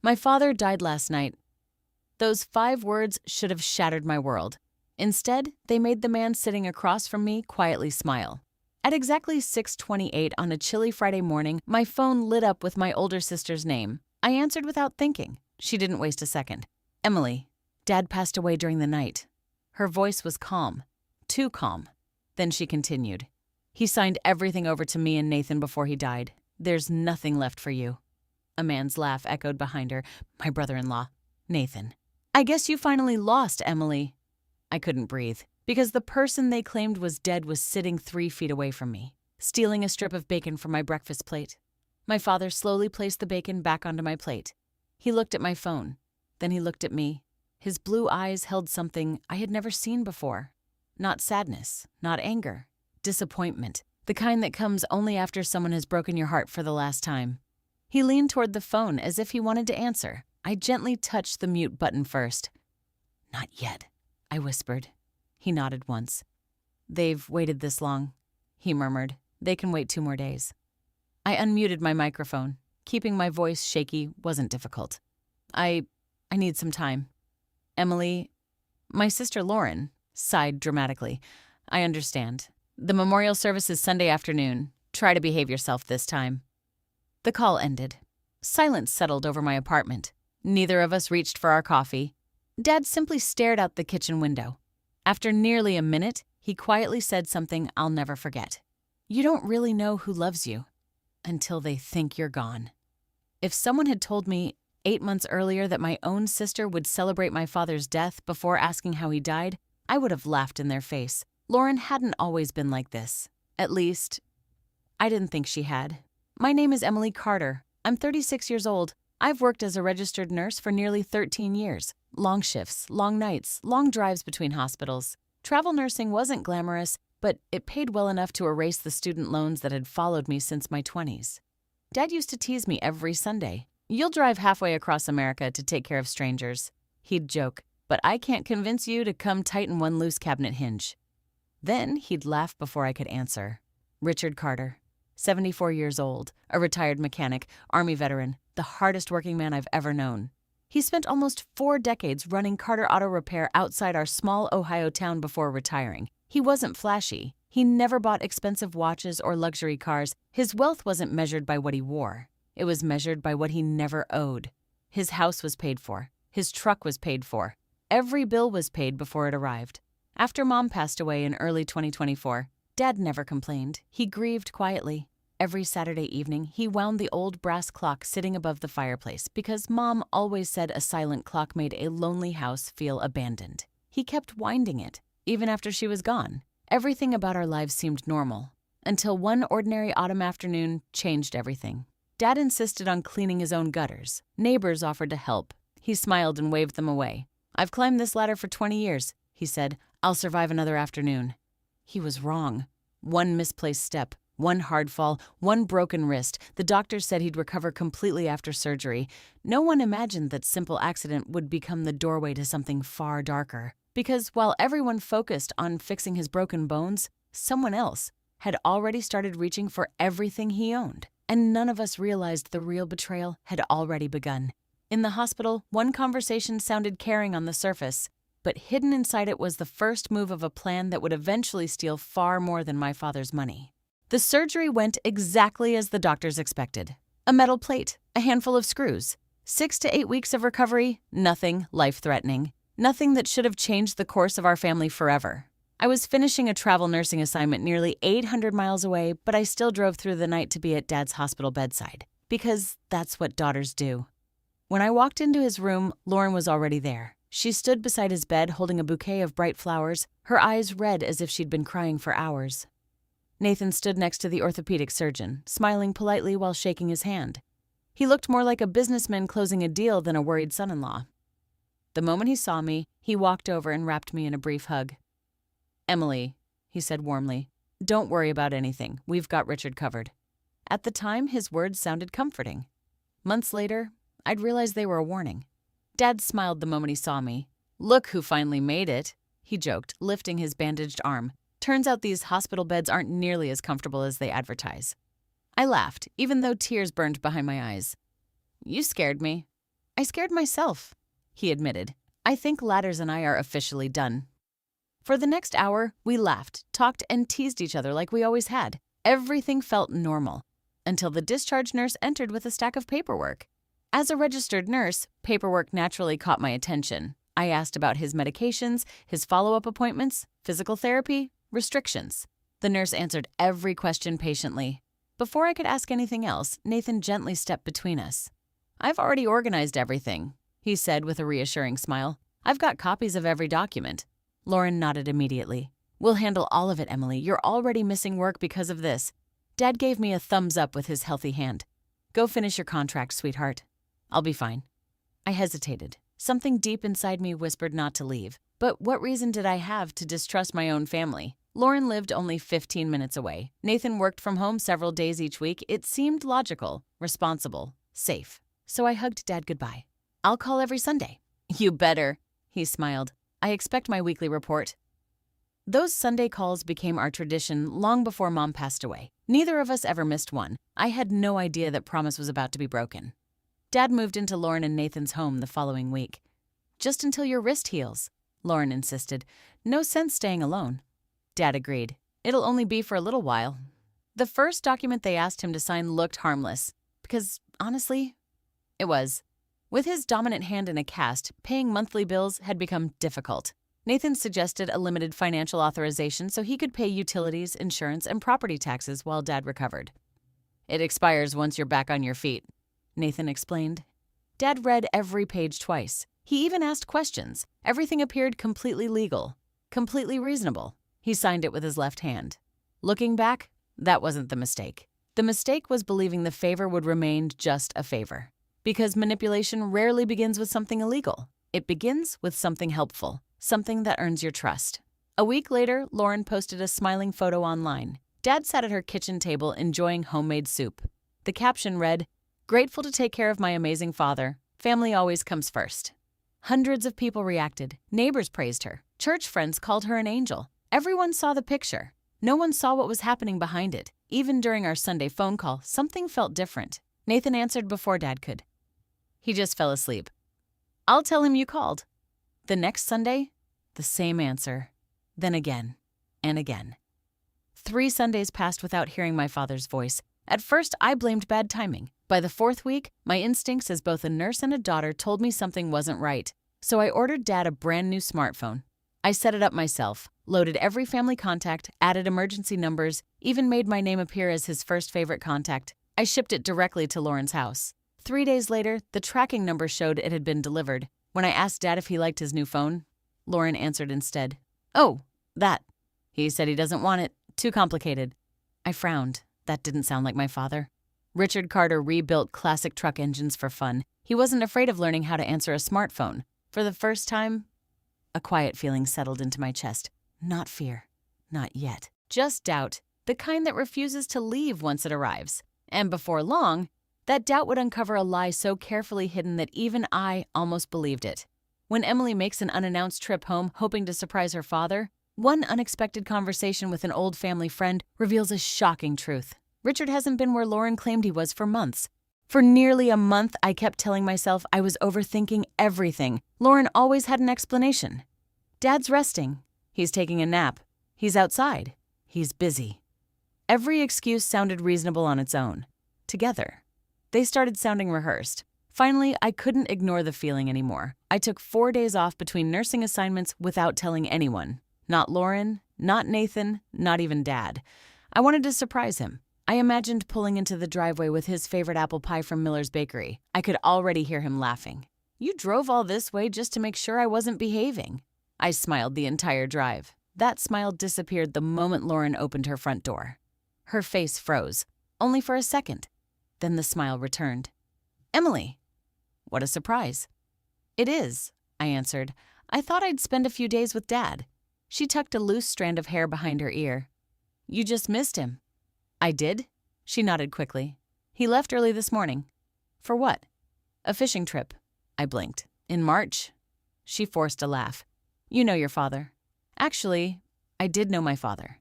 My father died last night. Those 5 words should have shattered my world. Instead, they made the man sitting across from me quietly smile. At exactly 6:28 on a chilly Friday morning, my phone lit up with my older sister's name. I answered without thinking. She didn't waste a second. Emily, Dad passed away during the night. Her voice was calm. Too calm. Then she continued. He signed everything over to me and Nathan before he died. There's nothing left for you. A man's laugh echoed behind her. My brother-in-law, Nathan. I guess you finally lost, Emily. I couldn't breathe, because the person they claimed was dead was sitting 3 feet away from me, stealing a strip of bacon from my breakfast plate. My father slowly placed the bacon back onto my plate. He looked at my phone. Then he looked at me. His blue eyes held something I had never seen before. Not sadness, not anger. Disappointment, the kind that comes only after someone has broken your heart for the last time. He leaned toward the phone as if he wanted to answer. I gently touched the mute button first. Not yet, I whispered. He nodded once. They've waited this long, he murmured. They can wait 2 more days. I unmuted my microphone. Keeping my voice shaky wasn't difficult. I need some time. Emily, my sister Lauren, sighed dramatically. I understand. The memorial service is Sunday afternoon. Try to behave yourself this time. The call ended. Silence settled over my apartment. Neither of us reached for our coffee. Dad simply stared out the kitchen window. After nearly a minute, he quietly said something I'll never forget. You don't really know who loves you until they think you're gone. If someone had told me 8 months earlier that my own sister would celebrate my father's death before asking how he died, I would have laughed in their face. Lauren hadn't always been like this. At least, I didn't think she had. My name is Emily Carter. I'm 36 years old. I've worked as a registered nurse for nearly 13 years. Long shifts, long nights, long drives between hospitals. Travel nursing wasn't glamorous, but it paid well enough to erase the student loans that had followed me since my 20s. Dad used to tease me every Sunday. You'll drive halfway across America to take care of strangers. He'd joke, but I can't convince you to come tighten one loose cabinet hinge. Then he'd laugh before I could answer. Richard Carter, 74 years old, a retired mechanic, Army veteran, the hardest working man I've ever known. He spent almost 4 decades running Carter Auto Repair outside our small Ohio town before retiring. He wasn't flashy. He never bought expensive watches or luxury cars. His wealth wasn't measured by what he wore. It was measured by what he never owed. His house was paid for. His truck was paid for. Every bill was paid before it arrived. After Mom passed away in early 2024, Dad never complained. He grieved quietly. Every Saturday evening, he wound the old brass clock sitting above the fireplace because Mom always said a silent clock made a lonely house feel abandoned. He kept winding it, even after she was gone. Everything about our lives seemed normal, until one ordinary autumn afternoon changed everything. Dad insisted on cleaning his own gutters. Neighbors offered to help. He smiled and waved them away. I've climbed this ladder for 20 years, he said. I'll survive another afternoon. He was wrong. One misplaced step, one hard fall, one broken wrist. The doctor said he'd recover completely after surgery. No one imagined that simple accident would become the doorway to something far darker. Because while everyone focused on fixing his broken bones, someone else had already started reaching for everything he owned. And none of us realized the real betrayal had already begun. In the hospital, one conversation sounded caring on the surface, but hidden inside it was the first move of a plan that would eventually steal far more than my father's money. The surgery went exactly as the doctors expected. A metal plate, a handful of screws, 6 to 8 weeks of recovery, nothing life-threatening, nothing that should have changed the course of our family forever. I was finishing a travel nursing assignment nearly 800 miles away, but I still drove through the night to be at Dad's hospital bedside, because that's what daughters do. When I walked into his room, Lauren was already there. She stood beside his bed holding a bouquet of bright flowers, her eyes red as if she'd been crying for hours. Nathan stood next to the orthopedic surgeon, smiling politely while shaking his hand. He looked more like a businessman closing a deal than a worried son-in-law. The moment he saw me, he walked over and wrapped me in a brief hug. "Emily," he said warmly, "don't worry about anything. We've got Richard covered." At the time, his words sounded comforting. Months later, I'd realized they were a warning. Dad smiled the moment he saw me. "Look who finally made it," he joked, lifting his bandaged arm. "Turns out these hospital beds aren't nearly as comfortable as they advertise." I laughed, even though tears burned behind my eyes. "You scared me." I scared myself, he admitted. I think Ladders and I are officially done. For the next hour, we laughed, talked, and teased each other like we always had. Everything felt normal, until the discharge nurse entered with a stack of paperwork. As a registered nurse, paperwork naturally caught my attention. I asked about his medications, his follow-up appointments, physical therapy, restrictions. The nurse answered every question patiently. Before I could ask anything else, Nathan gently stepped between us. I've already organized everything, he said with a reassuring smile. I've got copies of every document. Lauren nodded immediately. We'll handle all of it, Emily. You're already missing work because of this. Dad gave me a thumbs up with his healthy hand. Go finish your contract, sweetheart. I'll be fine. I hesitated. Something deep inside me whispered not to leave. But what reason did I have to distrust my own family? Lauren lived only 15 minutes away. Nathan worked from home several days each week. It seemed logical, responsible, safe. So I hugged Dad goodbye. I'll call every Sunday. You better, he smiled. I expect my weekly report. Those Sunday calls became our tradition long before Mom passed away. Neither of us ever missed one. I had no idea that promise was about to be broken. Dad moved into Lauren and Nathan's home the following week. Just until your wrist heals, Lauren insisted. No sense staying alone. Dad agreed. It'll only be for a little while. The first document they asked him to sign looked harmless, because, honestly, it was. With his dominant hand in a cast, paying monthly bills had become difficult. Nathan suggested a limited financial authorization so he could pay utilities, insurance, and property taxes while Dad recovered. It expires once you're back on your feet, Nathan explained. Dad read every page twice. He even asked questions. Everything appeared completely legal, completely reasonable. He signed it with his left hand. Looking back, that wasn't the mistake. The mistake was believing the favor would remain just a favor. Because manipulation rarely begins with something illegal. It begins with something helpful, something that earns your trust. A week later, Lauren posted a smiling photo online. Dad sat at her kitchen table enjoying homemade soup. The caption read, "Grateful to take care of my amazing father. Family always comes first." Hundreds of people reacted. Neighbors praised her. Church friends called her an angel. Everyone saw the picture. No one saw what was happening behind it. Even during our Sunday phone call, something felt different. Nathan answered before Dad could. He just fell asleep. I'll tell him you called. The next Sunday, the same answer. Then again, and again. 3 Sundays passed without hearing my father's voice. At first, I blamed bad timing. By the 4th week, my instincts as both a nurse and a daughter told me something wasn't right. So I ordered Dad a brand new smartphone. I set it up myself, loaded every family contact, added emergency numbers, even made my name appear as his first favorite contact. I shipped it directly to Lauren's house. 3 days later, the tracking number showed it had been delivered. When I asked Dad if he liked his new phone, Lauren answered instead, "Oh, that. He said he doesn't want it. Too complicated." I frowned. That didn't sound like my father. Richard Carter rebuilt classic truck engines for fun. He wasn't afraid of learning how to answer a smartphone. For the first time, a quiet feeling settled into my chest. Not fear. Not yet. Just doubt. The kind that refuses to leave once it arrives. And before long, that doubt would uncover a lie so carefully hidden that even I almost believed it. When Emily makes an unannounced trip home hoping to surprise her father, one unexpected conversation with an old family friend reveals a shocking truth. Richard hasn't been where Lauren claimed he was for months. For nearly a month, I kept telling myself I was overthinking everything. Lauren always had an explanation. Dad's resting. He's taking a nap. He's outside. He's busy. Every excuse sounded reasonable on its own. Together, they started sounding rehearsed. Finally, I couldn't ignore the feeling anymore. I took 4 days off between nursing assignments without telling anyone. Not Lauren, not Nathan, not even Dad. I wanted to surprise him. I imagined pulling into the driveway with his favorite apple pie from Miller's Bakery. I could already hear him laughing. "You drove all this way just to make sure I wasn't behaving." I smiled the entire drive. That smile disappeared the moment Lauren opened her front door. Her face froze, only for a second. Then the smile returned. "Emily." What a surprise. "It is," I answered. "I thought I'd spend a few days with Dad." She tucked a loose strand of hair behind her ear. "You just missed him." "I did?" She nodded quickly. "He left early this morning." "For what?" "A fishing trip." I blinked. "In March?" She forced a laugh. "You know your father." Actually, I did know my father.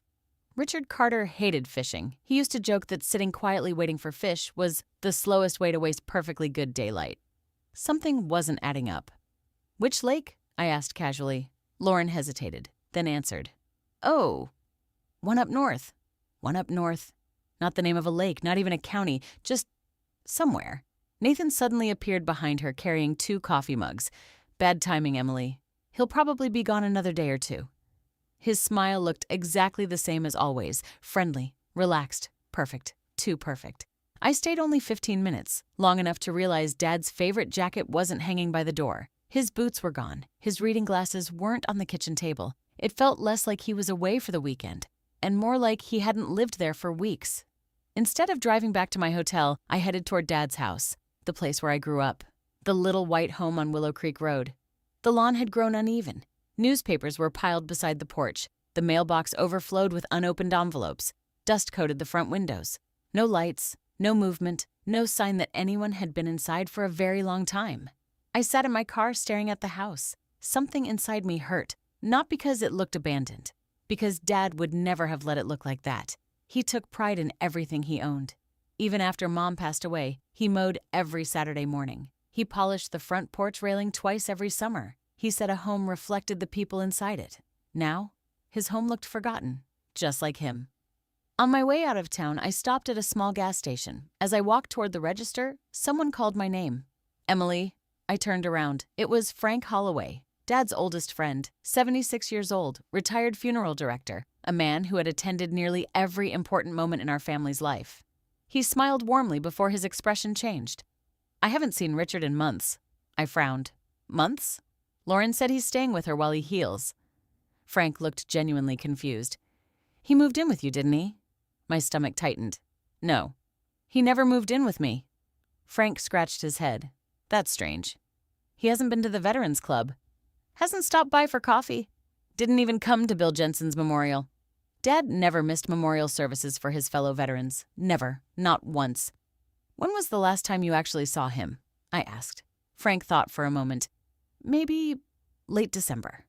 Richard Carter hated fishing. He used to joke that sitting quietly waiting for fish was the slowest way to waste perfectly good daylight. Something wasn't adding up. "Which lake?" I asked casually. Lauren hesitated, then answered. "Oh, one up north." One up north. Not the name of a lake, not even a county, just somewhere. Nathan suddenly appeared behind her carrying 2 coffee mugs. "Bad timing, Emily. He'll probably be gone another day or 2. His smile looked exactly the same as always, friendly, relaxed, perfect, too perfect. I stayed only 15 minutes, long enough to realize Dad's favorite jacket wasn't hanging by the door. His boots were gone. His reading glasses weren't on the kitchen table. It felt less like he was away for the weekend, and more like he hadn't lived there for weeks. Instead of driving back to my hotel, I headed toward Dad's house, the place where I grew up, the little white home on Willow Creek Road. The lawn had grown uneven. Newspapers were piled beside the porch. The mailbox overflowed with unopened envelopes. Dust coated the front windows. No lights, no movement, no sign that anyone had been inside for a very long time. I sat in my car staring at the house. Something inside me hurt, not because it looked abandoned, because Dad would never have let it look like that. He took pride in everything he owned. Even after Mom passed away, he mowed every Saturday morning. He polished the front porch railing twice every summer. He said a home reflected the people inside it. Now, his home looked forgotten, just like him. On my way out of town, I stopped at a small gas station. As I walked toward the register, someone called my name. "Emily." I turned around. It was Frank Holloway, Dad's oldest friend, 76 years old, retired funeral director, a man who had attended nearly every important moment in our family's life. He smiled warmly before his expression changed. "I haven't seen Richard in months." I frowned. "Months?" "Lauren said he's staying with her while he heals." Frank looked genuinely confused. "He moved in with you, didn't he?" My stomach tightened. "No. He never moved in with me." Frank scratched his head. "That's strange. He hasn't been to the Veterans Club. Hasn't stopped by for coffee. Didn't even come to Bill Jensen's memorial. Dad never missed memorial services for his fellow veterans. Never. Not once." "When was the last time you actually saw him?" I asked. Frank thought for a moment. "Maybe late December."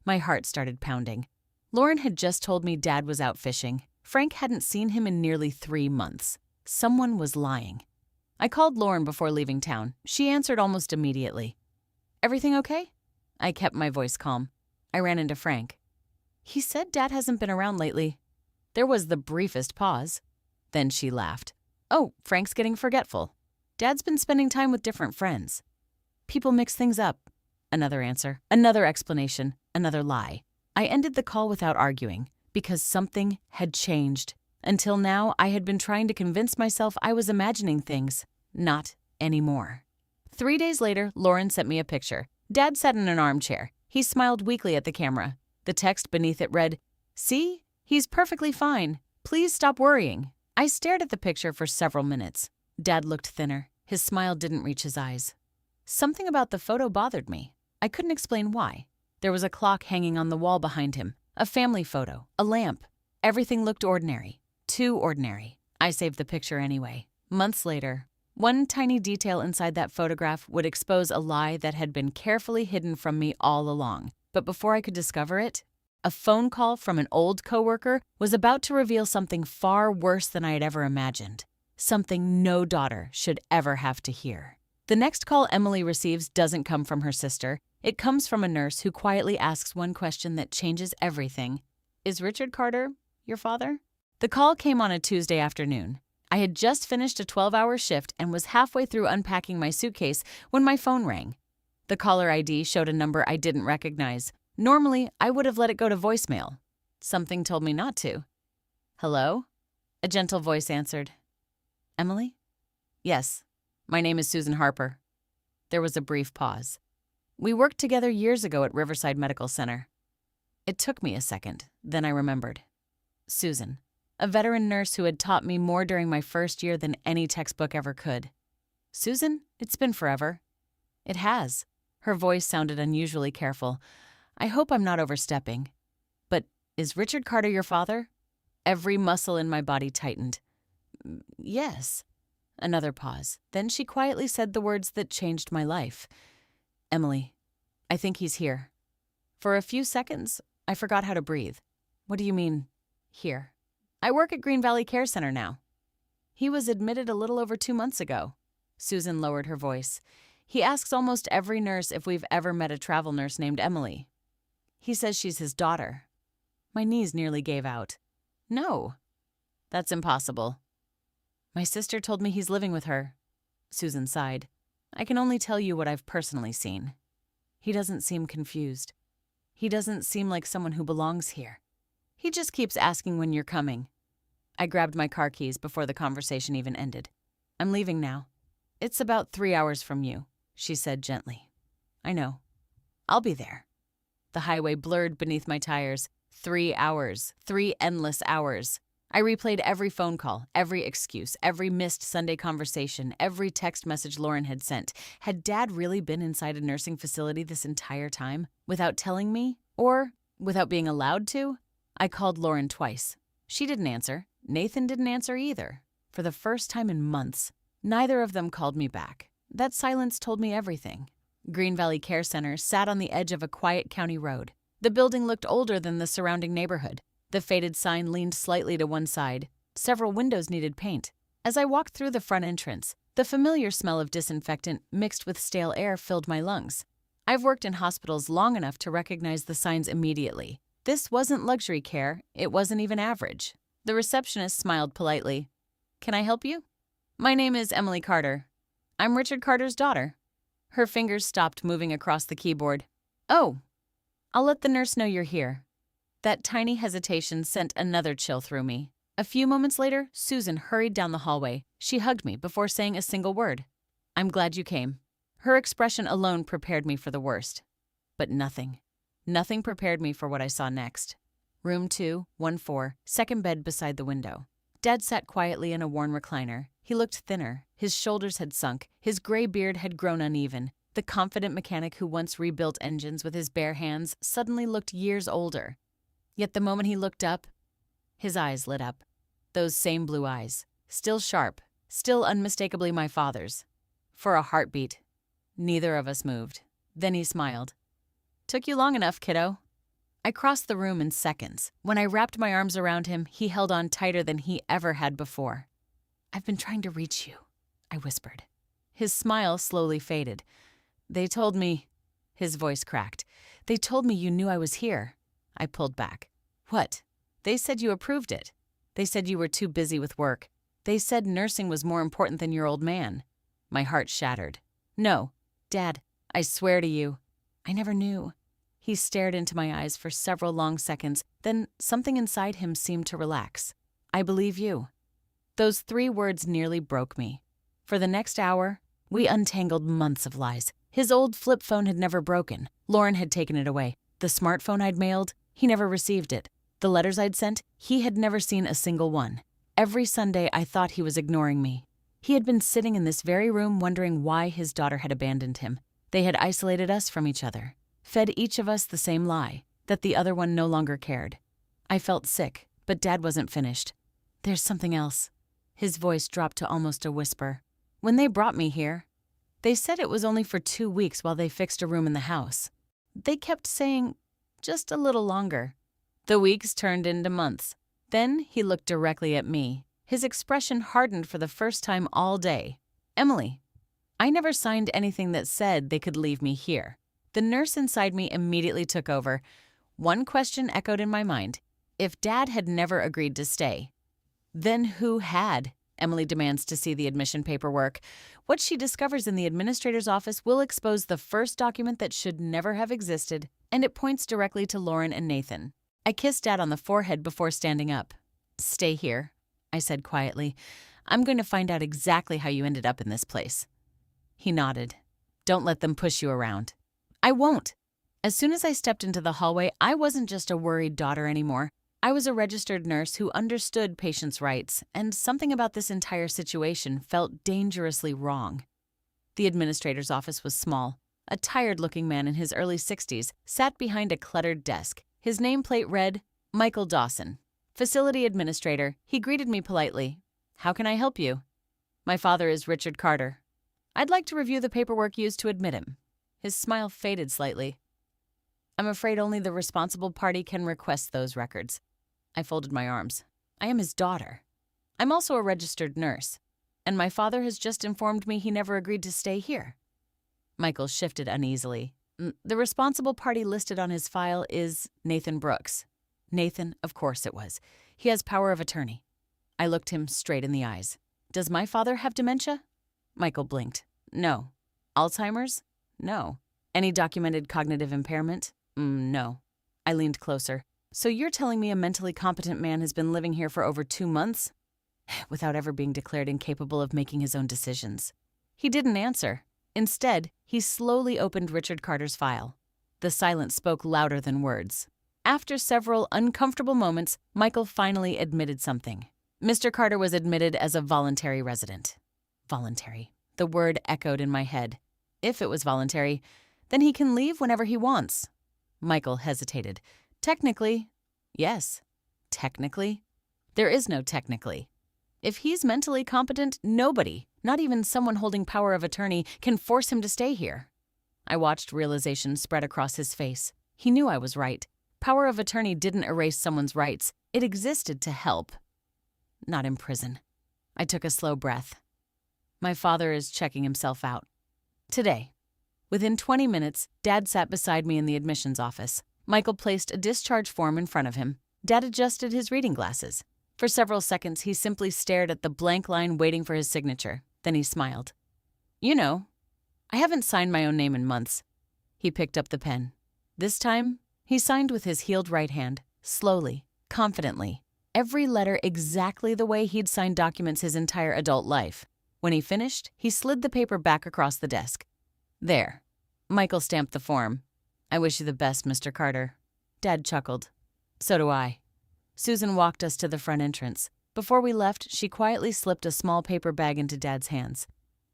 My heart started pounding. Lauren had just told me Dad was out fishing. Frank hadn't seen him in nearly 3 months. Someone was lying. I called Lauren before leaving town. She answered almost immediately. "Everything okay?" I kept my voice calm. I ran into Frank. "He said Dad hasn't been around lately." There was the briefest pause. Then she laughed. "Oh, Frank's getting forgetful. Dad's been spending time with different friends. People mix things up." Another answer, another explanation, another lie. I ended the call without arguing, because something had changed. Until now, I had been trying to convince myself I was imagining things. Not anymore. 3 days later, Lauren sent me a picture. Dad sat in an armchair. He smiled weakly at the camera. The text beneath it read, "See? He's perfectly fine. Please stop worrying." I stared at the picture for several minutes. Dad looked thinner. His smile didn't reach his eyes. Something about the photo bothered me. I couldn't explain why. There was a clock hanging on the wall behind him, a family photo, a lamp. Everything looked ordinary. Too ordinary. I saved the picture anyway. Months later, one tiny detail inside that photograph would expose a lie that had been carefully hidden from me all along. But before I could discover it, a phone call from an old coworker was about to reveal something far worse than I had ever imagined. Something no daughter should ever have to hear. The next call Emily receives doesn't come from her sister. It comes from a nurse who quietly asks one question that changes everything. "Is Richard Carter your father?" The call came on a Tuesday afternoon. I had just finished a 12-hour shift and was halfway through unpacking my suitcase when my phone rang. The caller ID showed a number I didn't recognize. Normally, I would have let it go to voicemail. Something told me not to. "Hello?" A gentle voice answered. "Emily?" "Yes. My name is Susan Harper." There was a brief pause. "We worked together years ago at Riverside Medical Center." It took me a second, then I remembered. Susan, a veteran nurse who had taught me more during my first year than any textbook ever could. "Susan, it's been forever." "It has." Her voice sounded unusually careful. "I hope I'm not overstepping. But is Richard Carter your father?" Every muscle in my body tightened. "Yes." Another pause. Then she quietly said the words that changed my life. "Emily, I think he's here." For a few seconds, I forgot how to breathe. "What do you mean, here?" "I work at Green Valley Care Center now." "He was admitted a little over 2 months ago." Susan lowered her voice. He asks almost every nurse if we've ever met a travel nurse named Emily. He says she's his daughter. My knees nearly gave out. No, that's impossible. My sister told me he's living with her. Susan sighed. I can only tell you what I've personally seen. He doesn't seem confused. He doesn't seem like someone who belongs here. He just keeps asking when you're coming. I grabbed my car keys before the conversation even ended. I'm leaving now. It's about 3 hours from you, she said gently. I know. I'll be there. The highway blurred beneath my tires. 3 hours. 3 endless hours. I replayed every phone call, every excuse, every missed Sunday conversation, every text message Lauren had sent. Had Dad really been inside a nursing facility this entire time, without telling me, or without being allowed to? I called Lauren twice. She didn't answer. Nathan didn't answer either. For the first time in months, neither of them called me back. That silence told me everything. Green Valley Care Center sat on the edge of a quiet county road. The building looked older than the surrounding neighborhood. The faded sign leaned slightly to one side. Several windows needed paint. As I walked through the front entrance, the familiar smell of disinfectant mixed with stale air filled my lungs. I've worked in hospitals long enough to recognize the signs immediately. This wasn't luxury care. It wasn't even average. The receptionist smiled politely. Can I help you? My name is Emily Carter. I'm Richard Carter's daughter. Her fingers stopped moving across the keyboard. Oh, I'll let the nurse know you're here. That tiny hesitation sent another chill through me. A few moments later, Susan hurried down the hallway. She hugged me before saying a single word. I'm glad you came. Her expression alone prepared me for the worst. But nothing prepared me for what I saw next. Room 214, second bed beside the window. Dad sat quietly in a worn recliner. He looked thinner. His shoulders had sunk. His gray beard had grown uneven. The confident mechanic who once rebuilt engines with his bare hands suddenly looked years older. Yet the moment he looked up, his eyes lit up. Those same blue eyes, still sharp, still unmistakably my father's. For a heartbeat, neither of us moved. Then he smiled. Took you long enough, kiddo. I crossed the room in seconds. When I wrapped my arms around him, he held on tighter than he ever had before. I've been trying to reach you, I whispered. His smile slowly faded. They told me, his voice cracked. They told me you knew I was here. I pulled back. What? They said you approved it. They said you were too busy with work. They said nursing was more important than your old man. My heart shattered. No, Dad, I swear to you, I never knew. He stared into my eyes for several long seconds, then something inside him seemed to relax. I believe you. Those 3 words nearly broke me. For the next hour, we untangled months of lies. His old flip phone had never broken. Lauren had taken it away. The smartphone I'd mailed, he never received it. The letters I'd sent, he had never seen a single one. Every Sunday, I thought he was ignoring me. He had been sitting in this very room wondering why his daughter had abandoned him. They had isolated us from each other, fed each of us the same lie, that the other one no longer cared. I felt sick, but Dad wasn't finished. There's something else. His voice dropped to almost a whisper. When they brought me here, they said it was only for 2 weeks while they fixed a room in the house. They kept saying, just a little longer. The weeks turned into months. Then he looked directly at me. His expression hardened for the first time all day. Emily, I never signed anything that said they could leave me here. The nurse inside me immediately took over. One question echoed in my mind. If Dad had never agreed to stay, then who had? Emily demands to see the admission paperwork. What she discovers in the administrator's office will expose the first document that should never have existed, and it points directly to Lauren and Nathan. I kissed Dad on the forehead before standing up. Stay here, I said quietly. I'm going to find out exactly how you ended up in this place. He nodded. Don't let them push you around. I won't. As soon as I stepped into the hallway, I wasn't just a worried daughter anymore. I was a registered nurse who understood patients' rights, and something about this entire situation felt dangerously wrong. The administrator's office was small. A tired-looking man in his early 60s sat behind a cluttered desk. His nameplate read, Michael Dawson. Facility administrator. He greeted me politely. How can I help you? My father is Richard Carter. I'd like to review the paperwork used to admit him. His smile faded slightly. I'm afraid only the responsible party can request those records. I folded my arms. I am his daughter. I'm also a registered nurse, and my father has just informed me he never agreed to stay here. Michael shifted uneasily. The responsible party listed on his file is Nathan Brooks. Nathan, of course it was. He has power of attorney. I looked him straight in the eyes. Does my father have dementia? Michael blinked. No. Alzheimer's? No. Any documented cognitive impairment? No. I leaned closer. So you're telling me a mentally competent man has been living here for over 2 months? Without ever being declared incapable of making his own decisions. He didn't answer. Instead, he slowly opened Richard Carter's file. The silence spoke louder than words. After several uncomfortable moments, Michael finally admitted something. Mr. Carter was admitted as a voluntary resident. Voluntary. The word echoed in my head. If it was voluntary, then he can leave whenever he wants. Michael hesitated. Technically, yes. Technically? There is no technically. If he's mentally competent, nobody, not even someone holding power of attorney, can force him to stay here. I watched realization spread across his face. He knew I was right. Power of attorney didn't erase someone's rights. It existed to help. Not imprison. I took a slow breath. My father is checking himself out. Today. Within 20 minutes, Dad sat beside me in the admissions office. Michael placed a discharge form in front of him. Dad adjusted his reading glasses. For several seconds, he simply stared at the blank line waiting for his signature. Then he smiled. You know, I haven't signed my own name in months. He picked up the pen. This time, he signed with his healed right hand, slowly, confidently. Every letter exactly the way he'd signed documents his entire adult life. When he finished, he slid the paper back across the desk. There. Michael stamped the form. I wish you the best, Mr. Carter. Dad chuckled. So do I. Susan walked us to the front entrance. Before we left, she quietly slipped a small paper bag into Dad's hands.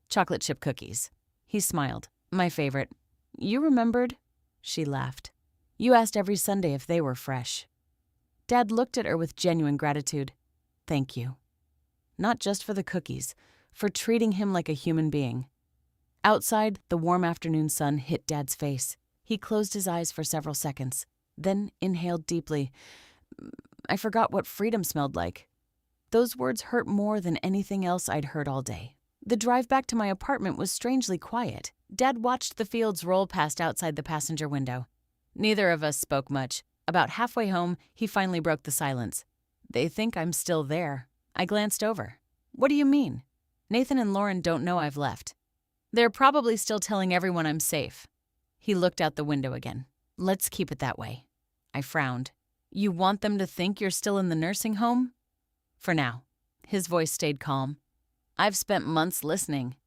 Chocolate chip cookies. He smiled. My favorite. You remembered? She laughed. You asked every Sunday if they were fresh. Dad looked at her with genuine gratitude. Thank you. Not just for the cookies, for treating him like a human being. Outside, the warm afternoon sun hit Dad's face. He closed his eyes for several seconds, then inhaled deeply. I forgot what freedom smelled like. Those words hurt more than anything else I'd heard all day. The drive back to my apartment was strangely quiet. Dad watched the fields roll past outside the passenger window. Neither of us spoke much. About halfway home, he finally broke the silence. They think I'm still there. I glanced over. What do you mean? Nathan and Lauren don't know I've left. They're probably still telling everyone I'm safe. He looked out the window again. Let's keep it that way. I frowned. You want them to think you're still in the nursing home? For now. His voice stayed calm. I've spent months listening.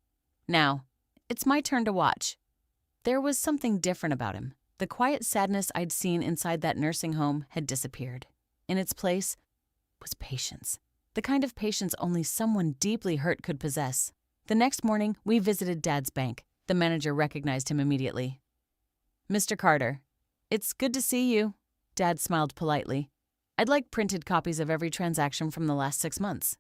Now, it's my turn to watch. There was something different about him. The quiet sadness I'd seen inside that nursing home had disappeared. In its place was patience. The kind of patience only someone deeply hurt could possess. The next morning, we visited Dad's bank. The manager recognized him immediately. Mr. Carter, it's good to see you. Dad smiled politely. I'd like printed copies of every transaction from the last 6 months.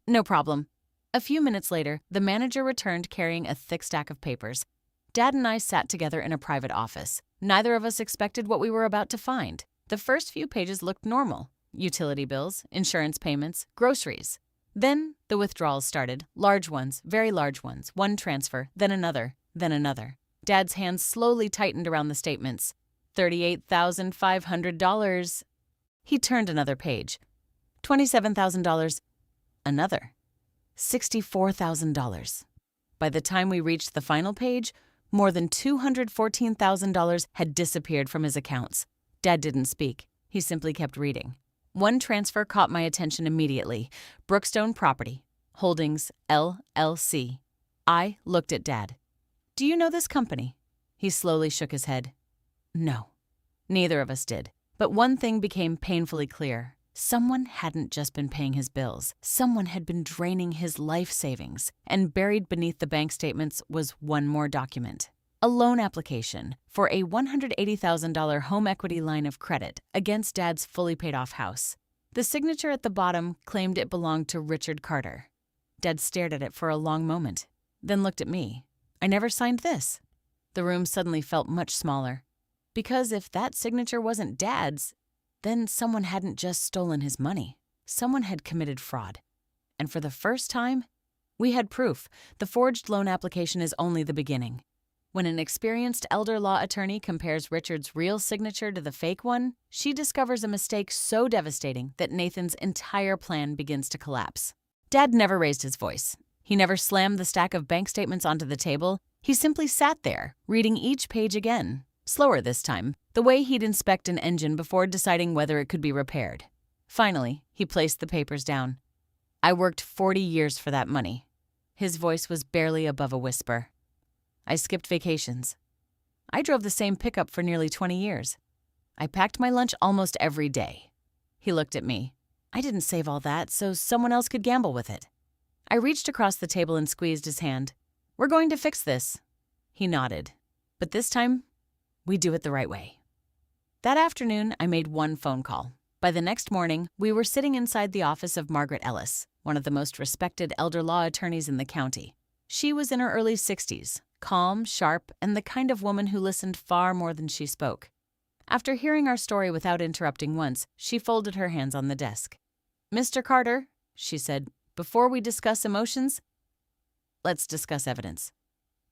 No problem. A few minutes later, the manager returned carrying a thick stack of papers. Dad and I sat together in a private office. Neither of us expected what we were about to find. The first few pages looked normal. Utility bills, insurance payments, groceries. Then the withdrawals started. Large ones, very large ones. One transfer, then another, then another. Dad's hands slowly tightened around the statements. $38,500. He turned another page. $27,000. Another. $64,000. By the time we reached the final page, more than $214,000 had disappeared from his accounts. Dad didn't speak. He simply kept reading. One transfer caught my attention immediately. Brookstone Property, Holdings, LLC. I looked at Dad. Do you know this company? He slowly shook his head. No. Neither of us did. But one thing became painfully clear. Someone hadn't just been paying his bills. Someone had been draining his life savings. And buried beneath the bank statements was one more document. A loan application for a $180,000 home equity line of credit against Dad's fully paid-off house. The signature at the bottom claimed it belonged to Richard Carter. Dad stared at it for a long moment, then looked at me. I never signed this. The room suddenly felt much smaller. Because if that signature wasn't Dad's, then someone hadn't just stolen his money. Someone had committed fraud. And for the first time, we had proof. The forged loan application is only the beginning. When an experienced elder law attorney compares Richard's real signature to the fake one, she discovers a mistake so devastating that Nathan's entire plan begins to collapse. Dad never raised his voice. He never slammed the stack of bank statements onto the table. He simply sat there, reading each page again, slower this time, the way he'd inspect an engine before deciding whether it could be repaired. Finally, he placed the papers down. "I worked 40 years for that money." His voice was barely above a whisper. "I skipped vacations. I drove the same pickup for nearly 20 years. I packed my lunch almost every day." He looked at me. "I didn't save all that so someone else could gamble with it." I reached across the table and squeezed his hand. "We're going to fix this." He nodded. "But this time, we do it the right way." That afternoon, I made one phone call. By the next morning, we were sitting inside the office of Margaret Ellis, one of the most respected elder law attorneys in the county. She was in her early 60s, calm, sharp, and the kind of woman who listened far more than she spoke. After hearing our story without interrupting once, she folded her hands on the desk. "Mr. Carter," she said, "before we discuss emotions, let's discuss evidence."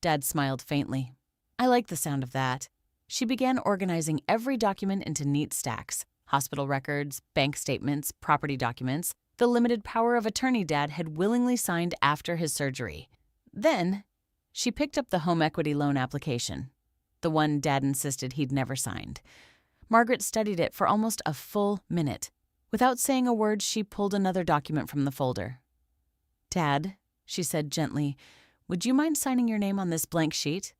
Dad smiled faintly. "I like the sound of that." She began organizing every document into neat stacks: hospital records, bank statements, property documents, the limited power of attorney Dad had willingly signed after his surgery. Then, she picked up the home equity loan application, the one Dad insisted he'd never signed. Margaret studied it for almost a full minute. Without saying a word, she pulled another document from the folder. "Dad," she said gently, "would you mind signing your name on this blank sheet?"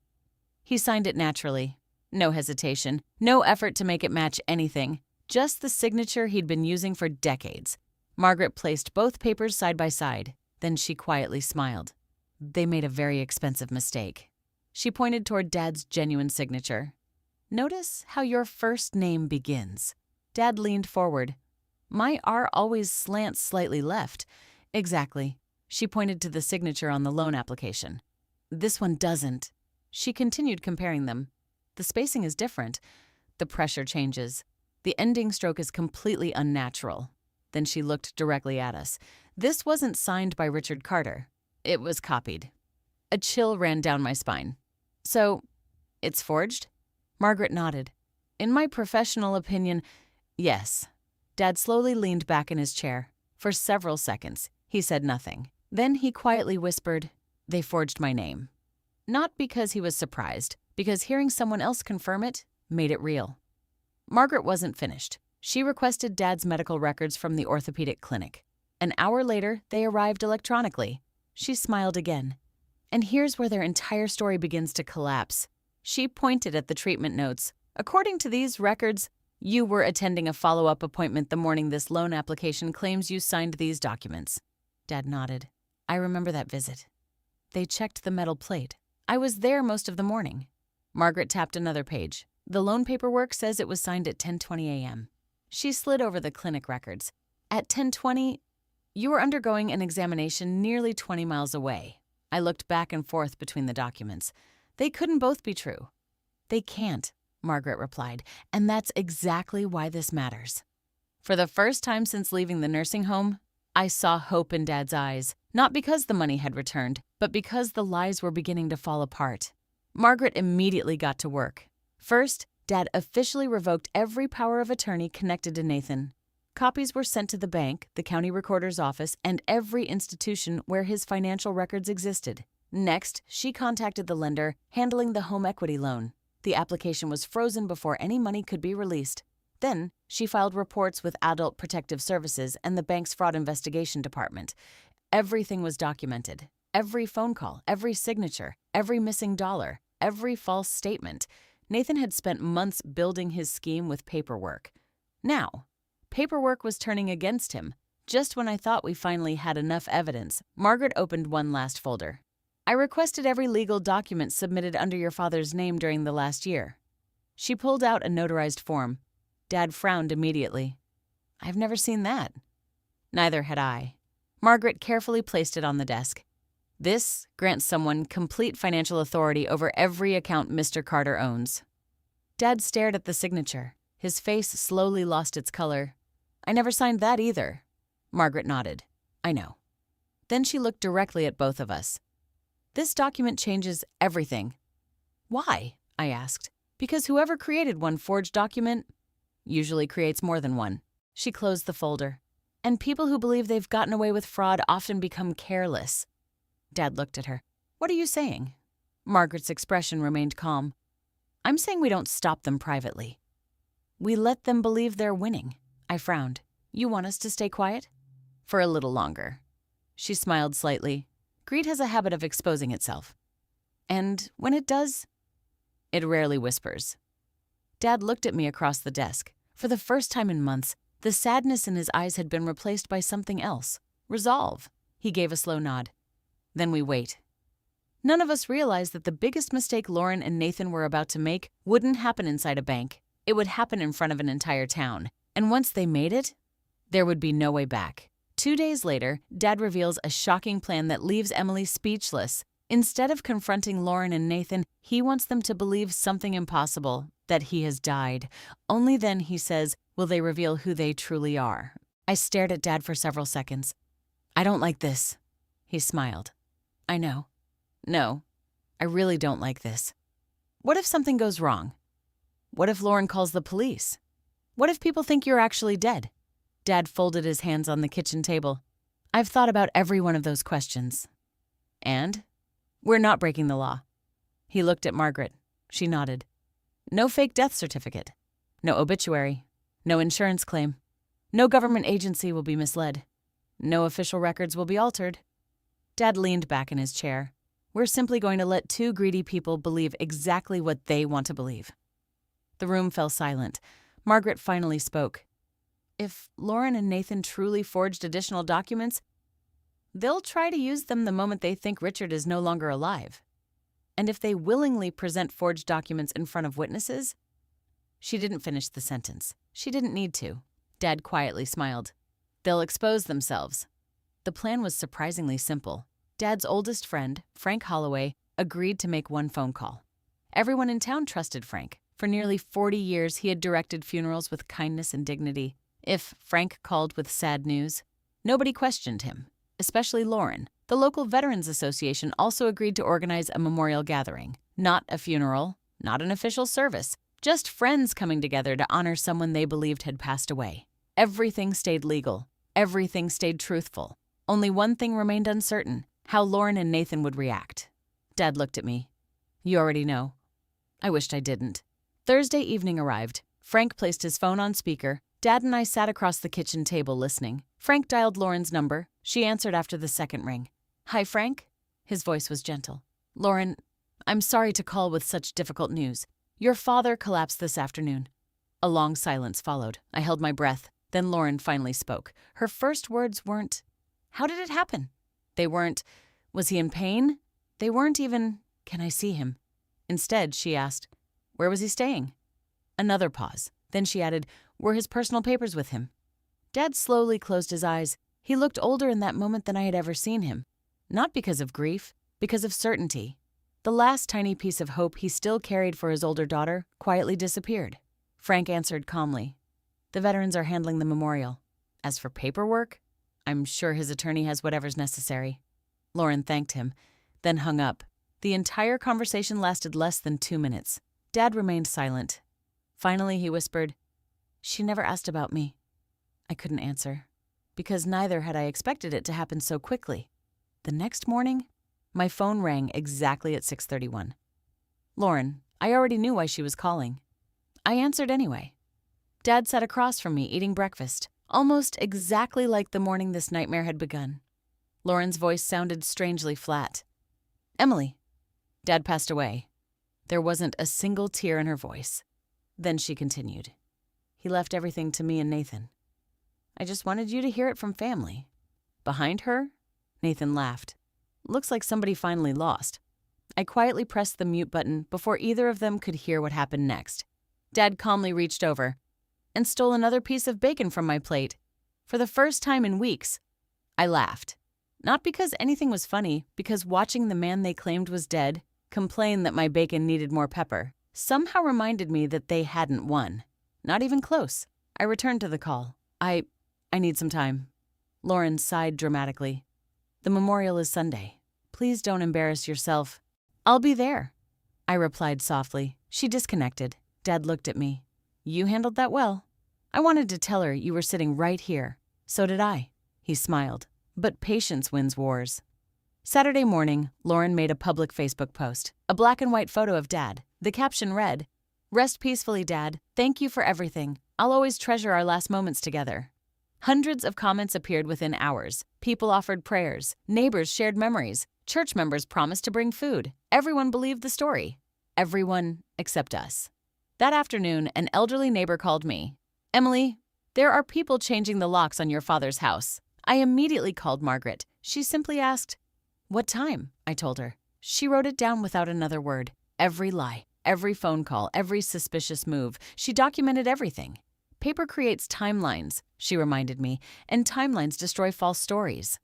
He signed it naturally. No hesitation, no effort to make it match anything, just the signature he'd been using for decades. Margaret placed both papers side by side. Then she quietly smiled. "They made a very expensive mistake." She pointed toward Dad's genuine signature. "Notice how your first name begins." Dad leaned forward. "My R always slants slightly left." "Exactly." She pointed to the signature on the loan application. "This one doesn't." She continued comparing them. "The spacing is different. The pressure changes. The ending stroke is completely unnatural." Then she looked directly at us. "This wasn't signed by Richard Carter. It was copied." A chill ran down my spine. "So, it's forged?" Margaret nodded. "In my professional opinion, yes." Dad slowly leaned back in his chair. For several seconds, he said nothing. Then he quietly whispered, "They forged my name." Not because he was surprised, because hearing someone else confirm it made it real. Margaret wasn't finished. She requested Dad's medical records from the orthopedic clinic. An hour later, they arrived electronically. She smiled again. And here's where their entire story begins to collapse. She pointed at the treatment notes. "According to these records, you were attending a follow-up appointment the morning this loan application claims you signed these documents." Dad nodded. "I remember that visit." They checked the metal plate. "I was there most of the morning." Margaret tapped another page. "The loan paperwork says it was signed at 10:20 a.m. She slid over the clinic records. "At 10:20, you were undergoing an examination nearly 20 miles away." I looked back and forth between the documents. They couldn't both be true. "They can't," Margaret replied, "and that's exactly why this matters." For the first time since leaving the nursing home, I saw hope in Dad's eyes, not because the money had returned, but because the lies were beginning to fall apart. Margaret immediately got to work. First, Dad officially revoked every power of attorney connected to Nathan. Copies were sent to the bank, the county recorder's office, and every institution where his financial records existed. Next, she contacted the lender, handling the home equity loan. The application was frozen before any money could be released. Then, she filed reports with Adult Protective Services and the bank's fraud investigation department. Everything was documented. Every phone call, every signature, every missing dollar, every false statement. Nathan had spent months building his scheme with paperwork. Now, paperwork was turning against him. Just when I thought we finally had enough evidence, Margaret opened one last folder. "I requested every legal document submitted under your father's name during the last year." She pulled out a notarized form. Dad frowned immediately. "I've never seen that." Neither had I. Margaret carefully placed it on the desk. "This grants someone complete financial authority over every account Mr. Carter owns." Dad stared at the signature. His face slowly lost its color. "I never signed that either." Margaret nodded. "I know." Then she looked directly at both of us. "This document changes everything." Why? I asked. Because whoever created one forged document usually creates more than one. She closed the folder. And people who believe they've gotten away with fraud often become careless. Dad looked at her. What are you saying? Margaret's expression remained calm. I'm saying we don't stop them privately. We let them believe they're winning. I frowned. You want us to stay quiet? For a little longer. She smiled slightly. Greed has a habit of exposing itself. And when it does, it rarely whispers. Dad looked at me across the desk. For the first time in months, the sadness in his eyes had been replaced by something else. Resolve. He gave a slow nod. Then we wait. None of us realized that the biggest mistake Lauren and Nathan were about to make wouldn't happen inside a bank. It would happen in front of an entire town. And once they made it, there would be no way back. 2 days later, Dad reveals a shocking plan that leaves Emily speechless. Instead of confronting Lauren and Nathan, he wants them to believe something impossible, that he has died. Only then, he says, will they reveal who they truly are. I stared at Dad for several seconds. I don't like this. He smiled. I know. No, I really don't like this. What if something goes wrong? What if Lauren calls the police? What if people think you're actually dead? Dad folded his hands on the kitchen table. I've thought about every one of those questions. And? We're not breaking the law. He looked at Margaret. She nodded. No fake death certificate. No obituary. No insurance claim. No government agency will be misled. No official records will be altered. Dad leaned back in his chair. We're simply going to let two greedy people believe exactly what they want to believe. The room fell silent. Margaret finally spoke. If Lauren and Nathan truly forged additional documents, they'll try to use them the moment they think Richard is no longer alive. And if they willingly present forged documents in front of witnesses... She didn't finish the sentence. She didn't need to. Dad quietly smiled. They'll expose themselves. The plan was surprisingly simple. Dad's oldest friend, Frank Holloway, agreed to make one phone call. Everyone in town trusted Frank. For nearly 40 years, he had directed funerals with kindness and dignity. If Frank called with sad news, nobody questioned him, especially Lauren. The local Veterans Association also agreed to organize a memorial gathering. Not a funeral, not an official service, just friends coming together to honor someone they believed had passed away. Everything stayed legal. Everything stayed truthful. Only one thing remained uncertain: how Lauren and Nathan would react. Dad looked at me. You already know. I wished I didn't. Thursday evening arrived. Frank placed his phone on speaker. Dad and I sat across the kitchen table listening. Frank dialed Lauren's number. She answered after the second ring. Hi, Frank. His voice was gentle. Lauren, I'm sorry to call with such difficult news. Your father collapsed this afternoon. A long silence followed. I held my breath. Then Lauren finally spoke. Her first words weren't, how did it happen? They weren't, was he in pain? They weren't even, can I see him? Instead, she asked, where was he staying? Another pause. Then she added, were his personal papers with him? Dad slowly closed his eyes. He looked older in that moment than I had ever seen him. Not because of grief, because of certainty. The last tiny piece of hope he still carried for his older daughter quietly disappeared. Frank answered calmly. The veterans are handling the memorial. As for paperwork, I'm sure his attorney has whatever's necessary. Lauren thanked him, then hung up. The entire conversation lasted less than 2 minutes. Dad remained silent. Finally, he whispered, she never asked about me. I couldn't answer, because neither had I expected it to happen so quickly. The next morning, my phone rang exactly at 6:31. Lauren, I already knew why she was calling. I answered anyway. Dad sat across from me eating breakfast, almost exactly like the morning this nightmare had begun. Lauren's voice sounded strangely flat. Emily. Dad passed away. There wasn't a single tear in her voice. Then she continued. He left everything to me and Nathan. I just wanted you to hear it from family. Behind her? Nathan laughed. Looks like somebody finally lost. I quietly pressed the mute button before either of them could hear what happened next. Dad calmly reached over and stole another piece of bacon from my plate. For the first time in weeks, I laughed. Not because anything was funny, because watching the man they claimed was dead complain that my bacon needed more pepper somehow reminded me that they hadn't won. Not even close. I returned to the call. I need some time. Lauren sighed dramatically. The memorial is Sunday. Please don't embarrass yourself. I'll be there. I replied softly. She disconnected. Dad looked at me. You handled that well. I wanted to tell her you were sitting right here. So did I. He smiled. But patience wins wars. Saturday morning, Lauren made a public Facebook post, a black and white photo of Dad. The caption read, "Rest peacefully, Dad. Thank you for everything. I'll always treasure our last moments together." Hundreds of comments appeared within hours. People offered prayers. Neighbors shared memories. Church members promised to bring food. Everyone believed the story. Everyone except us. That afternoon, an elderly neighbor called me. "Emily, there are people changing the locks on your father's house." I immediately called Margaret. She simply asked, "What time?" I told her. She wrote it down without another word. Every lie, every phone call, every suspicious move. She documented everything. Paper creates timelines, she reminded me, and timelines destroy false stories.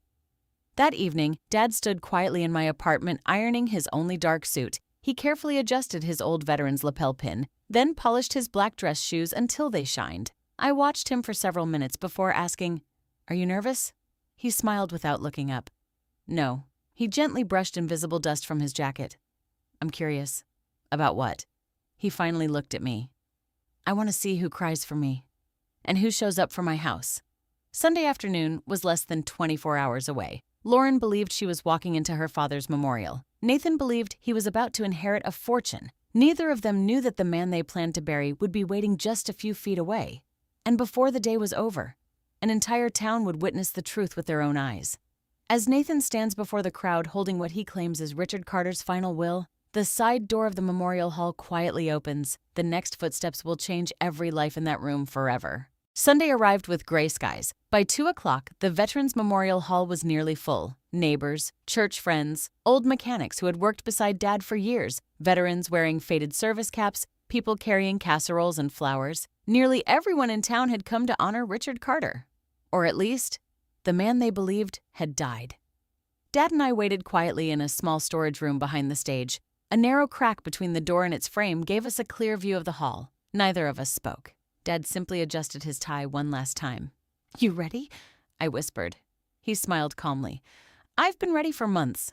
That evening, Dad stood quietly in my apartment ironing his only dark suit. He carefully adjusted his old veteran's lapel pin, then polished his black dress shoes until they shined. I watched him for several minutes before asking, "Are you nervous?" He smiled without looking up. "No." He gently brushed invisible dust from his jacket. "I'm curious." "About what?" He finally looked at me. "I want to see who cries for me and who shows up for my house." Sunday afternoon was less than 24 hours away. Lauren believed she was walking into her father's memorial. Nathan believed he was about to inherit a fortune. Neither of them knew that the man they planned to bury would be waiting just a few feet away. And before the day was over, an entire town would witness the truth with their own eyes. As Nathan stands before the crowd holding what he claims is Richard Carter's final will, the side door of the memorial hall quietly opens. The next footsteps will change every life in that room forever. Sunday arrived with gray skies. By 2 o'clock, the Veterans Memorial Hall was nearly full. Neighbors, church friends, old mechanics who had worked beside Dad for years, veterans wearing faded service caps, people carrying casseroles and flowers. Nearly everyone in town had come to honor Richard Carter. Or at least, the man they believed had died. Dad and I waited quietly in a small storage room behind the stage. A narrow crack between the door and its frame gave us a clear view of the hall. Neither of us spoke. Dad simply adjusted his tie one last time. "You ready?" I whispered. He smiled calmly. "I've been ready for months."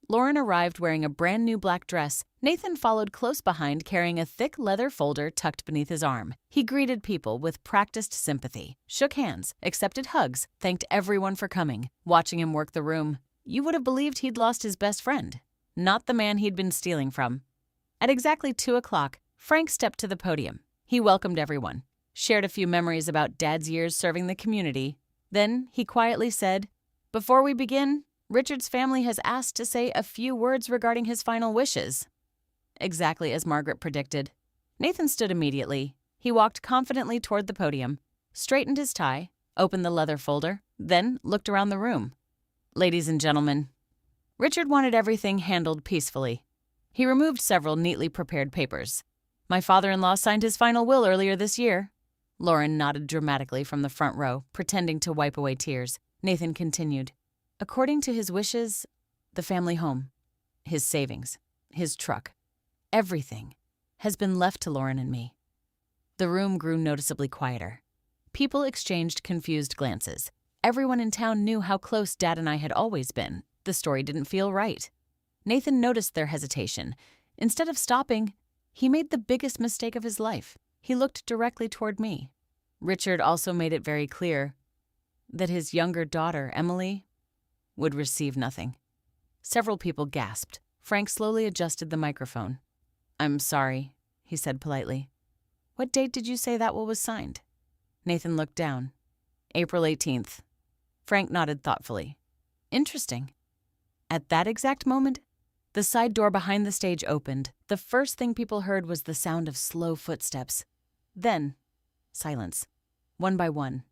Lauren arrived wearing a brand new black dress. Nathan followed close behind carrying a thick leather folder tucked beneath his arm. He greeted people with practiced sympathy, shook hands, accepted hugs, thanked everyone for coming. Watching him work the room, you would have believed he'd lost his best friend, not the man he'd been stealing from. At exactly 2 o'clock, Frank stepped to the podium. He welcomed everyone, shared a few memories about Dad's years serving the community. Then he quietly said, "Before we begin, Richard's family has asked to say a few words regarding his final wishes." Exactly as Margaret predicted. Nathan stood immediately. He walked confidently toward the podium, straightened his tie, opened the leather folder, then looked around the room. "Ladies and gentlemen," Richard wanted everything handled peacefully. He removed several neatly prepared papers. "My father-in-law signed his final will earlier this year." Lauren nodded dramatically from the front row, pretending to wipe away tears. Nathan continued. "According to his wishes, the family home, his savings, his truck, everything has been left to Lauren and me." The room grew noticeably quieter. People exchanged confused glances. Everyone in town knew how close Dad and I had always been. The story didn't feel right. Nathan noticed their hesitation. Instead of stopping, he made the biggest mistake of his life. He looked directly toward me. Richard also made it very clear that his younger daughter, Emily, would receive nothing. Several people gasped. Frank slowly adjusted the microphone. "I'm sorry," he said politely. "What date did you say that will was signed?" Nathan looked down. "April 18th. Frank nodded thoughtfully. "Interesting." At that exact moment, the side door behind the stage opened. The first thing people heard was the sound of slow footsteps. Then, silence. One by one.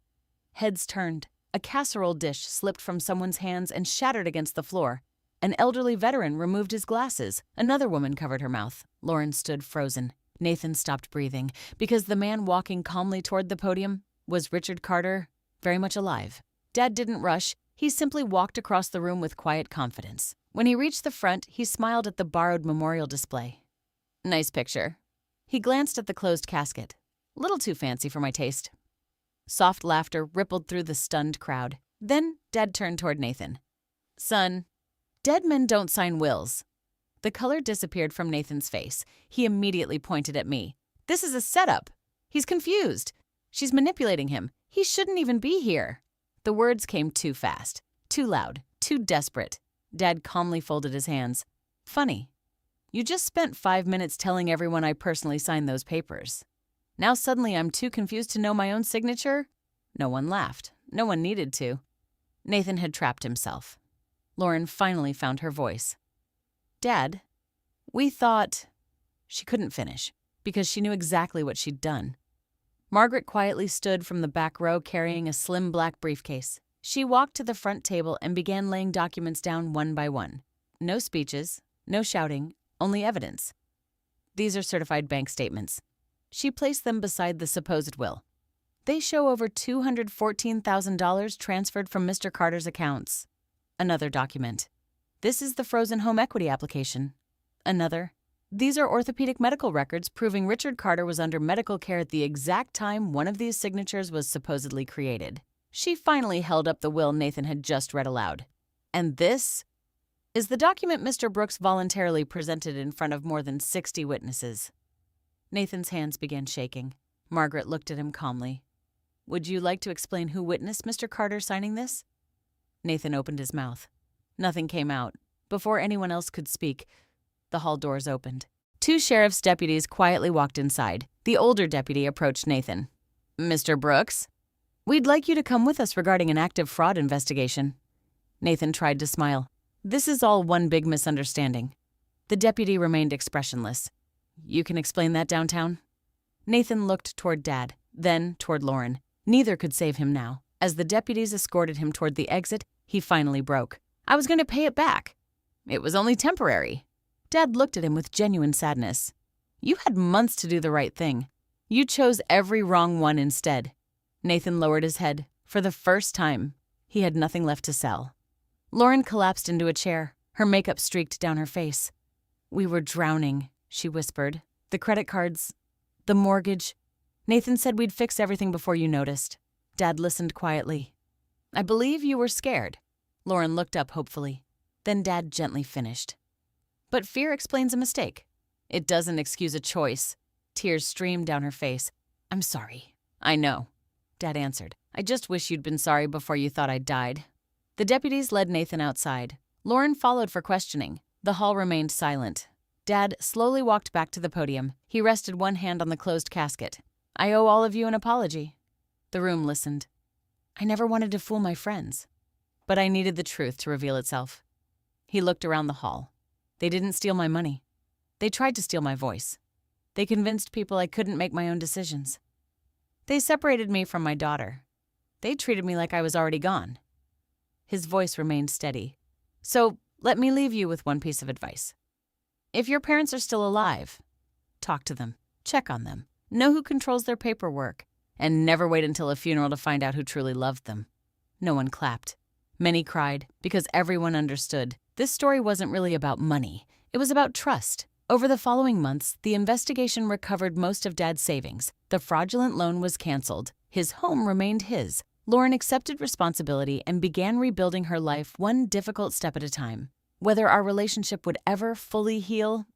Heads turned. A casserole dish slipped from someone's hands and shattered against the floor. An elderly veteran removed his glasses. Another woman covered her mouth. Lauren stood frozen. Nathan stopped breathing, because the man walking calmly toward the podium was Richard Carter, very much alive. Dad didn't rush. He simply walked across the room with quiet confidence. When he reached the front, he smiled at the borrowed memorial display. "Nice picture." He glanced at the closed casket. "Little too fancy for my taste." Soft laughter rippled through the stunned crowd. Then Dad turned toward Nathan. "Son, dead men don't sign wills. The color disappeared from Nathan's face. He immediately pointed at me. "This is a setup. He's confused. She's manipulating him. He shouldn't even be here." The words came too fast, too loud, too desperate. Dad calmly folded his hands. "Funny. You just spent 5 minutes telling everyone I personally signed those papers. Now suddenly I'm too confused to know my own signature?" No one laughed. No one needed to. Nathan had trapped himself. Lauren finally found her voice. "Dad, we thought—" She couldn't finish because she knew exactly what she'd done. Margaret quietly stood from the back row carrying a slim black briefcase. She walked to the front table and began laying documents down one by one. No speeches, no shouting, only evidence. "These are certified bank statements." She placed them beside the supposed will. "They show over $214,000 transferred from Mr. Carter's accounts." Another document. "This is the frozen home equity application." Another. "These are orthopedic medical records proving Richard Carter was under medical care at the exact time one of these signatures was supposedly created." She finally held up the will Nathan had just read aloud. "And this is the document Mr. Brooks voluntarily presented in front of more than 60 witnesses." Nathan's hands began shaking. Margaret looked at him calmly. "Would you like to explain who witnessed Mr. Carter signing this?" Nathan opened his mouth. Nothing came out. Before anyone else could speak, the hall doors opened. 2 sheriff's deputies quietly walked inside. The older deputy approached Nathan. "Mr. Brooks, we'd like you to come with us regarding an active fraud investigation." Nathan tried to smile. "This is all one big misunderstanding." The deputy remained expressionless. "You can explain that downtown?" Nathan looked toward Dad, then toward Lauren. Neither could save him now. As the deputies escorted him toward the exit, he finally broke. "I was going to pay it back. It was only temporary." Dad looked at him with genuine sadness. "You had months to do the right thing. You chose every wrong one instead." Nathan lowered his head. For the first time, he had nothing left to sell. Lauren collapsed into a chair, her makeup streaked down her face. "We were drowning," she whispered. "The credit cards, the mortgage. Nathan said we'd fix everything before you noticed." Dad listened quietly. "I believe you were scared." Lauren looked up hopefully. Then Dad gently finished. "But fear explains a mistake. It doesn't excuse a choice." Tears streamed down her face. "I'm sorry." "I know," Dad answered. "I just wish you'd been sorry before you thought I'd died." The deputies led Nathan outside. Lauren followed for questioning. The hall remained silent. Dad slowly walked back to the podium. He rested one hand on the closed casket. "I owe all of you an apology." The room listened. "I never wanted to fool my friends, but I needed the truth to reveal itself." He looked around the hall. "They didn't steal my money. They tried to steal my voice. They convinced people I couldn't make my own decisions. They separated me from my daughter. They treated me like I was already gone." His voice remained steady. "So let me leave you with one piece of advice. If your parents are still alive, talk to them, check on them, know who controls their paperwork, and never wait until a funeral to find out who truly loved them." No one clapped. Many cried because everyone understood. This story wasn't really about money. It was about trust. Over the following months, the investigation recovered most of Dad's savings. The fraudulent loan was canceled. His home remained his. Lauren accepted responsibility and began rebuilding her life one difficult step at a time. Whether our relationship would ever fully heal,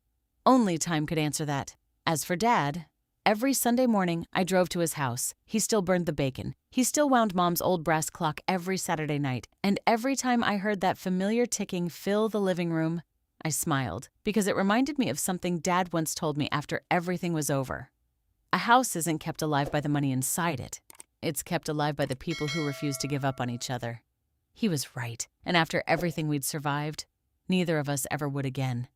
only time could answer that. As for Dad, every Sunday morning I drove to his house. He still burned the bacon. He still wound Mom's old brass clock every Saturday night. And every time I heard that familiar ticking fill the living room, I smiled because it reminded me of something Dad once told me after everything was over. A house isn't kept alive by the money inside it. It's kept alive by the people who refuse to give up on each other. He was right, and after everything we'd survived, neither of us ever would again.